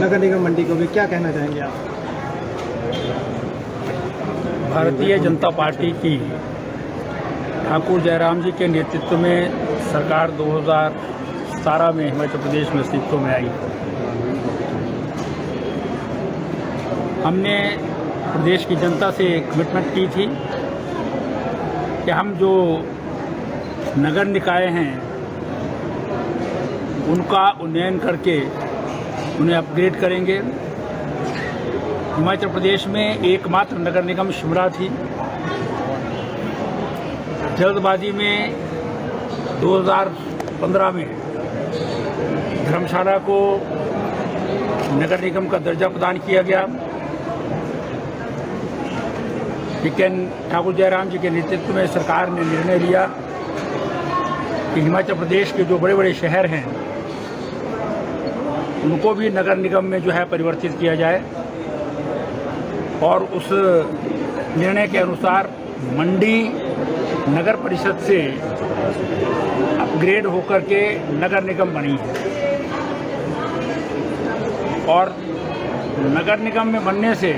नगर निगम मंडी को भी क्या कहना चाहेंगे आप? भारतीय जनता पार्टी की ठाकुर जयराम जी के नेतृत्व में सरकार 2017 में हिमाचल प्रदेश में अस्तित्व में आई। हमने प्रदेश की जनता से कमिटमेंट की थी कि हम जो नगर निकाय हैं उनका उन्नयन करके उन्हें अपग्रेड करेंगे। हिमाचल प्रदेश में एकमात्र नगर निगम शिमला थी। जल्दबाजी में 2015 में धर्मशाला को नगर निगम का दर्जा प्रदान किया गया, लेकिन ठाकुर जयराम जी के नेतृत्व में सरकार ने निर्णय लिया कि हिमाचल प्रदेश के जो बड़े बड़े शहर हैं उनको भी नगर निगम में जो है परिवर्तित किया जाए, और उस निर्णय के अनुसार मंडी नगर परिषद से अपग्रेड होकर के नगर निगम बनी है। और नगर निगम में बनने से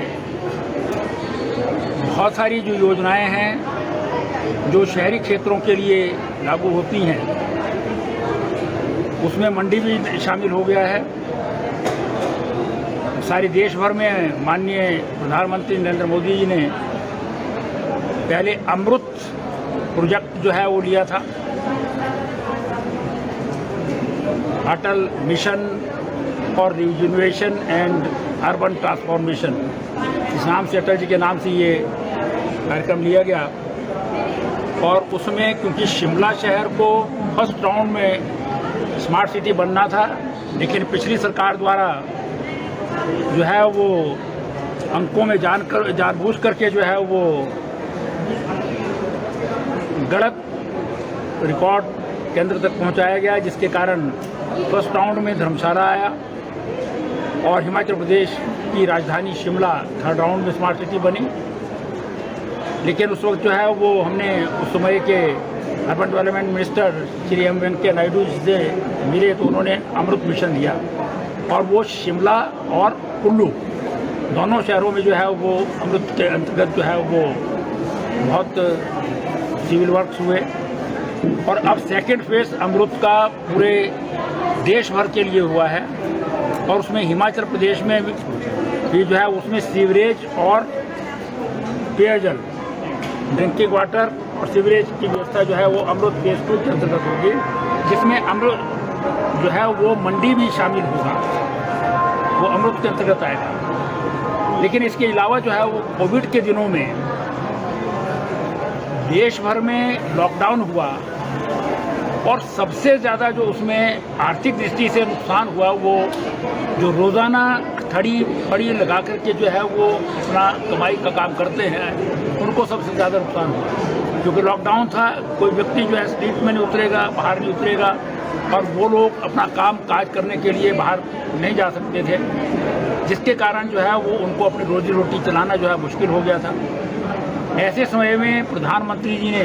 बहुत सारी जो योजनाएं हैं जो शहरी क्षेत्रों के लिए लागू होती हैं उसमें मंडी भी शामिल हो गया है। सारे देश भर में माननीय प्रधानमंत्री नरेंद्र मोदी जी ने पहले अमृत प्रोजेक्ट जो है वो लिया था, Atal mission for rejuvenation and urban transformation, इस नाम से अटल जी के नाम से ये कार्यक्रम लिया गया। और उसमें क्योंकि शिमला शहर को फर्स्ट राउंड में स्मार्ट सिटी बनना था, लेकिन पिछली सरकार द्वारा जो है वो अंकों में जानबूझ करके जो है वो गलत रिकॉर्ड केंद्र तक पहुंचाया गया, जिसके कारण फर्स्ट राउंड में धर्मशाला आया और हिमाचल प्रदेश की राजधानी शिमला थर्ड राउंड में स्मार्ट सिटी बनी। लेकिन उस वक्त जो है वो हमने उस समय के urban development minister Shri M Venkaiah Naidu ji से मिले तो उन्होंने अमृत मिशन दिया, और वो शिमला और कुल्लू दोनों शहरों में जो है वो अमृत के अंतर्गत जो है वो बहुत सिविल वर्क्स हुए। और अब सेकेंड फेज अमृत का पूरे देश भर के लिए हुआ है, और उसमें हिमाचल प्रदेश में भी जो है उसमें सीवरेज और पेयजल ड्रिंकिंग वाटर और सीवरेज की व्यवस्था जो है वो अमृत फेज 2 के अंतर्गत होगी, जिसमें अमृत जो है वो मंडी भी शामिल होगा, वो अमृत के अंतर्गत आएगा। लेकिन इसके अलावा जो है वो कोविड के दिनों में देश भर में लॉकडाउन हुआ, और सबसे ज़्यादा जो उसमें आर्थिक दृष्टि से नुकसान हुआ वो जो रोज़ाना थड़ी फड़ी लगा करके जो है वो अपना कमाई का काम करते हैं उनको सबसे ज़्यादा नुकसान हुआ, क्योंकि लॉकडाउन था। कोई व्यक्ति जो है स्ट्रीट में नहीं उतरेगा, बाहर नहीं उतरेगा, और वो लोग अपना काम काज करने के लिए बाहर नहीं जा सकते थे, जिसके कारण जो है वो उनको अपनी रोजी रोटी चलाना जो है मुश्किल हो गया था। ऐसे समय में प्रधानमंत्री जी ने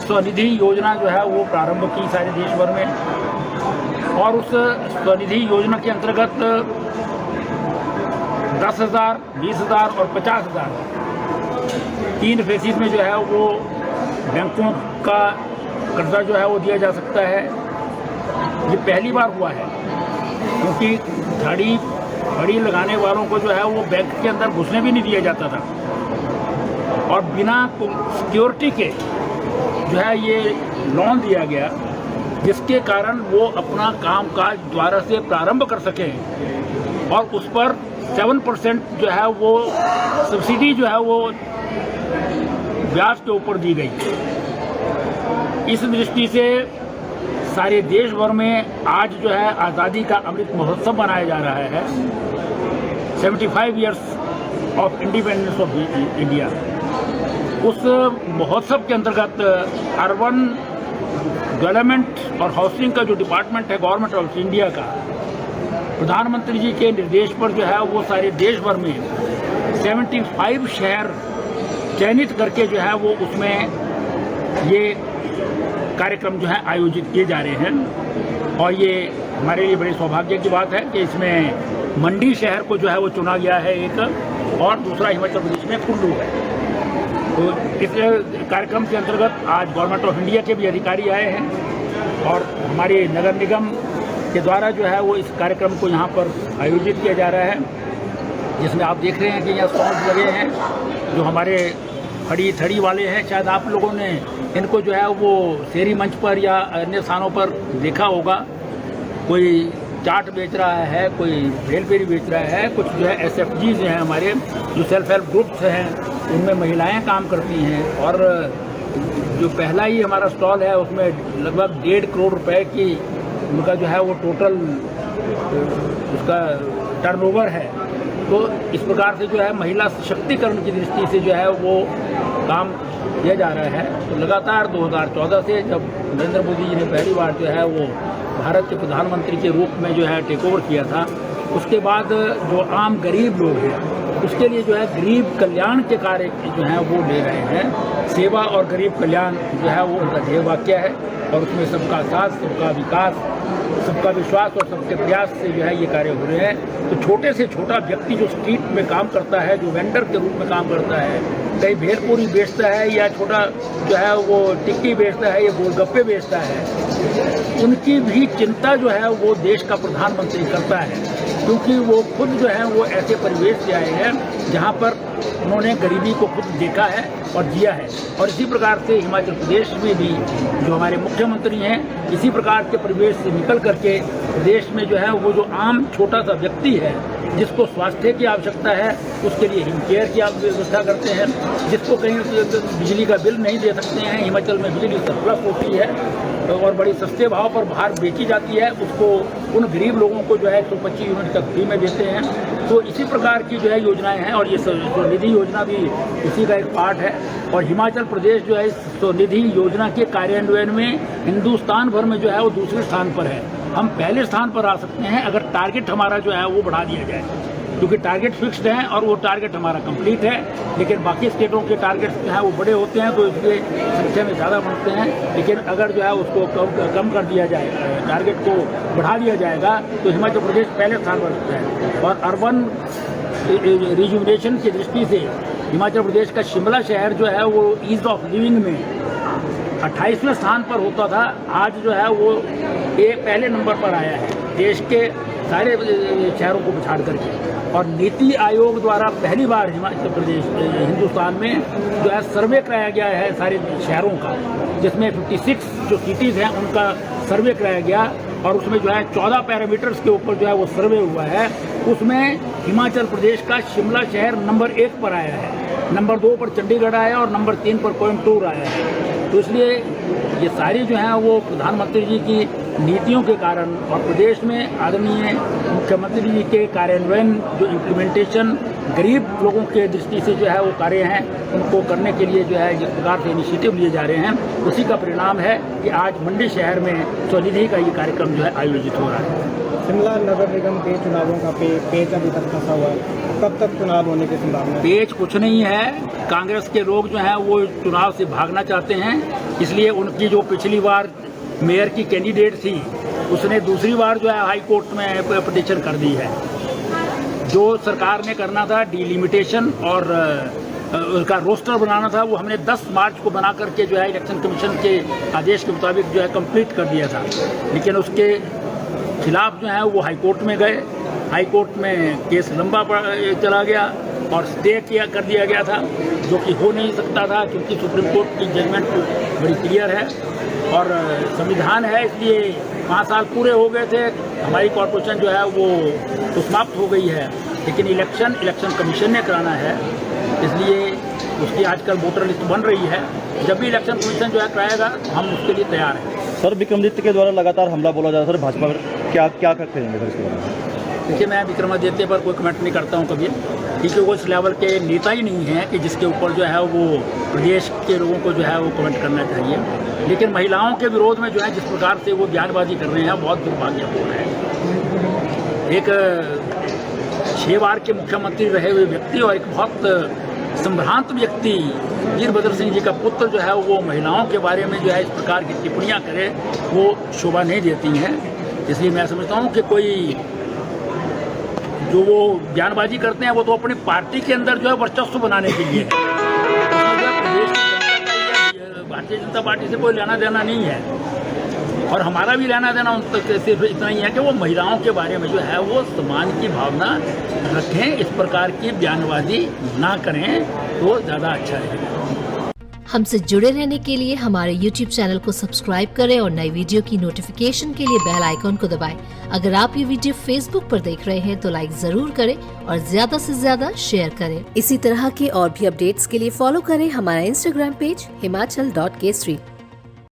स्वनिधि योजना जो है वो प्रारंभ की सारे देश भर में, और उस स्वनिधि योजना के अंतर्गत 10,000, 20,000 और 50,000 3 फेसिस में जो है वो बैंकों का कर्जा जो है वो दिया जा सकता है। ये पहली बार हुआ है, क्योंकि धड़ी फड़ी लगाने वालों को जो है वो बैंक के अंदर घुसने भी नहीं दिया जाता था, और बिना सिक्योरिटी के जो है ये लोन दिया गया, जिसके कारण वो अपना कामकाज दोबारा से प्रारंभ कर सकें। और उस पर 7% जो है वो सब्सिडी जो है वो ब्याज के ऊपर दी गई। इस दृष्टि से सारे देश भर में आज जो है आज़ादी का अमृत महोत्सव मनाया जा रहा है, 75 years of independence of India. उस महोत्सव के अंतर्गत अर्बन डेवलपमेंट और हाउसिंग का जो डिपार्टमेंट है गवर्नमेंट ऑफ इंडिया का, प्रधानमंत्री जी के निर्देश पर जो है वो सारे देश भर में 75 शहर चयनित करके जो है वो उसमें ये कार्यक्रम जो है आयोजित किए जा रहे हैं। और ये हमारे लिए बड़े सौभाग्य की बात है कि इसमें मंडी शहर को जो है वो चुना गया है एक, और दूसरा हिमाचल प्रदेश में कुल्लू है। तो इस कार्यक्रम के अंतर्गत आज गवर्नमेंट ऑफ इंडिया के भी अधिकारी आए हैं और हमारे नगर निगम के द्वारा जो है वो इस कार्यक्रम को यहाँ पर आयोजित किया जा रहा है, जिसमें आप देख रहे हैं कि यहाँ स्टॉल्स लगे हैं जो हमारे खड़ी थड़ी वाले हैं। शायद आप लोगों ने इनको जो है वो शेरी मंच पर या अन्य स्थानों पर देखा होगा। कोई चाट बेच रहा है, कोई भेलपेरी बेच रहा है, कुछ जो है SFGs हैं हमारे, जो सेल्फ हेल्प ग्रुप्स हैं, उनमें महिलाएं काम करती हैं। और जो पहला ही हमारा स्टॉल है उसमें लगभग 1.5 करोड़ रुपए की उनका जो है वो टोटल उसका टर्नओवर है। तो इस प्रकार से जो है महिला सशक्तिकरण की दृष्टि से जो है वो काम किया जा रहा है। तो लगातार 2014 से जब नरेंद्र मोदी जी ने पहली बार जो है वो भारत के प्रधानमंत्री के रूप में जो है टेक ओवर किया था, उसके बाद जो आम गरीब लोग हैं उसके लिए जो है गरीब कल्याण के कार्य जो हैं वो ले रहे हैं। सेवा और गरीब कल्याण जो है वो उनका ध्येय वाक्य है और उसमें सबका साथ, सबका विकास, सबका विश्वास और सबके प्रयास से जो है ये कार्य हो रहे हैं। तो छोटे से छोटा व्यक्ति जो स्ट्रीट में काम करता है, जो वेंडर के रूप में काम करता है, कहीं भेलपूरी बेचता है या छोटा जो है वो टिक्की बेचता है या गोलगप्पे बेचता है, उनकी भी चिंता जो है वो देश का प्रधानमंत्री करता है, क्योंकि वो खुद जो है वो ऐसे परिवेश से आए हैं जहाँ पर उन्होंने गरीबी को खुद देखा है और जिया है। और इसी प्रकार से हिमाचल प्रदेश में भी जो हमारे मुख्यमंत्री हैं, इसी प्रकार के परिवेश से निकल करके प्रदेश में जो है वो जो आम छोटा सा व्यक्ति है, जिसको स्वास्थ्य की आवश्यकता है, उसके लिए हिम केयर की व्यवस्था करते हैं, जिसको कहीं बिजली का बिल नहीं दे सकते हैं, हिमाचल में बिजली सरप्लस होती है और बड़ी सस्ते भाव पर बाहर बेची जाती है, उसको उन गरीब लोगों को जो है 125 यूनिट तक फ्री में देते हैं। तो इसी प्रकार की जो है योजनाएं हैं और ये स्वनिधि योजना भी इसी का एक पार्ट है। और हिमाचल प्रदेश जो है इस स्वनिधि योजना के कार्यान्वयन में हिंदुस्तान भर में जो है वो दूसरे स्थान पर है। हम पहले स्थान पर आ सकते हैं अगर टारगेट हमारा जो है वो बढ़ा दिया जाए, क्योंकि टारगेट फिक्स्ड है और वो टारगेट हमारा कंप्लीट है। लेकिन बाकी स्टेटों के टारगेट्स जो है वो बड़े होते हैं, तो इसलिए संख्या में ज़्यादा बनते हैं। लेकिन अगर जो है उसको कम कर दिया जाए, टारगेट को बढ़ा दिया जाएगा, तो हिमाचल प्रदेश पहले स्थान पर रहता है। और अर्बन रिजुविनेशन की दृष्टि से हिमाचल प्रदेश का शिमला शहर जो है वो ईज ऑफ लिविंग में 28वें स्थान पर होता था, आज जो है वो पहले नंबर पर आया है देश के सारे शहरों को पिछाड़ करके। और नीति आयोग द्वारा पहली बार हिमाचल प्रदेश हिंदुस्तान में जो है सर्वे कराया गया है सारे शहरों का, जिसमें 56 जो सिटीज़ हैं उनका सर्वे कराया गया और उसमें जो है 14 पैरामीटर्स के ऊपर जो है वो सर्वे हुआ है। उसमें हिमाचल प्रदेश का शिमला शहर नंबर 1 पर आया है, नंबर 2 पर चंडीगढ़ आया और नंबर 3 पर कोयम्बटूर आया है। तो इसलिए ये सारी जो हैं वो प्रधानमंत्री जी की नीतियों के कारण और प्रदेश में आदरणीय मुख्यमंत्री जी के कार्यान्वयन, जो इम्प्लीमेंटेशन गरीब लोगों के दृष्टि से जो है वो कार्य हैं, उनको करने के लिए जो है जिस प्रकार से इनिशिएटिव लिए जा रहे हैं, उसी का परिणाम है कि आज मंडी शहर में स्वनिधि का ये कार्यक्रम जो है आयोजित हो रहा है। शिमला नगर निगम के चुनावों का पेच अभी तक फंसा हुआ है, कब तक चुनाव होने की संभावना? पेच कुछ नहीं है, कांग्रेस के लोग जो हैं वो चुनाव से भागना चाहते हैं, इसलिए उनकी जो पिछली बार मेयर की कैंडिडेट थी उसने दूसरी बार जो है हाई कोर्ट में पिटीशन कर दी है। जो सरकार ने करना था डिलिमिटेशन और उसका रोस्टर बनाना था, वो हमने 10 मार्च को बना करके जो है इलेक्शन कमीशन के आदेश के मुताबिक जो है कंप्लीट कर दिया था। लेकिन उसके खिलाफ जो है वो हाई कोर्ट में गए, हाई कोर्ट में केस लंबा चला गया और स्टे कर दिया गया था, जो कि हो नहीं सकता था, क्योंकि सुप्रीम कोर्ट की जजमेंट बड़ी क्लियर है और संविधान है। इसलिए 5 साल पूरे हो गए थे, हमारी कॉर्पोरेशन जो है वो समाप्त हो गई है, लेकिन इलेक्शन कमीशन ने कराना है, इसलिए उसकी आजकल वोटर लिस्ट बन रही है। जब भी इलेक्शन कमीशन जो है कराएगा हम उसके लिए तैयार हैं। सर, विक्रमादित्य के द्वारा लगातार हमला बोला जा रहा है सर, भाजपा क्या करेंगे सर इसके बारे में? देखिए, मैं विक्रमादित्य पर कोई कमेंट नहीं करता हूं कभी, क्योंकि वो इस लेवल के नेता ही नहीं है कि जिसके ऊपर जो है वो प्रदेश के लोगों को जो है वो कमेंट करना चाहिए। लेकिन महिलाओं के विरोध में जो है जिस प्रकार से वो बयानबाजी कर रहे हैं, बहुत दुर्भाग्यपूर्ण है। एक 6 बार के मुख्यमंत्री रहे हुए व्यक्ति और एक बहुत संभ्रांत व्यक्ति वीरभद्र सिंह जी का पुत्र जो है वो महिलाओं के बारे में जो है इस प्रकार की टिप्पणियां करे, वो शोभा नहीं देती हैं। इसलिए मैं समझता हूं कि कोई जो वो बयानबाजी करते हैं वो तो अपनी पार्टी के अंदर जो है वर्चस्व बनाने के लिए है। उसमें जो है प्रदेश की जनता का या भारतीय जनता पार्टी से कोई लेना देना नहीं है। और हमारा भी लेना देना उन तक सिर्फ इतना ही है कि वो महिलाओं के बारे में जो है वो सम्मान की भावना रखें, इस प्रकार की बयानबाजी ना करें तो ज़्यादा अच्छा रहेगा। हमसे जुड़े रहने के लिए हमारे YouTube चैनल को सब्सक्राइब करें और नई वीडियो की नोटिफिकेशन के लिए बेल आइकॉन को दबाएं। अगर आप ये वीडियो Facebook पर देख रहे हैं तो लाइक जरूर करें और ज्यादा से ज्यादा शेयर करें। इसी तरह के और भी अपडेट्स के लिए फॉलो करें हमारा Instagram पेज himachal.kesri।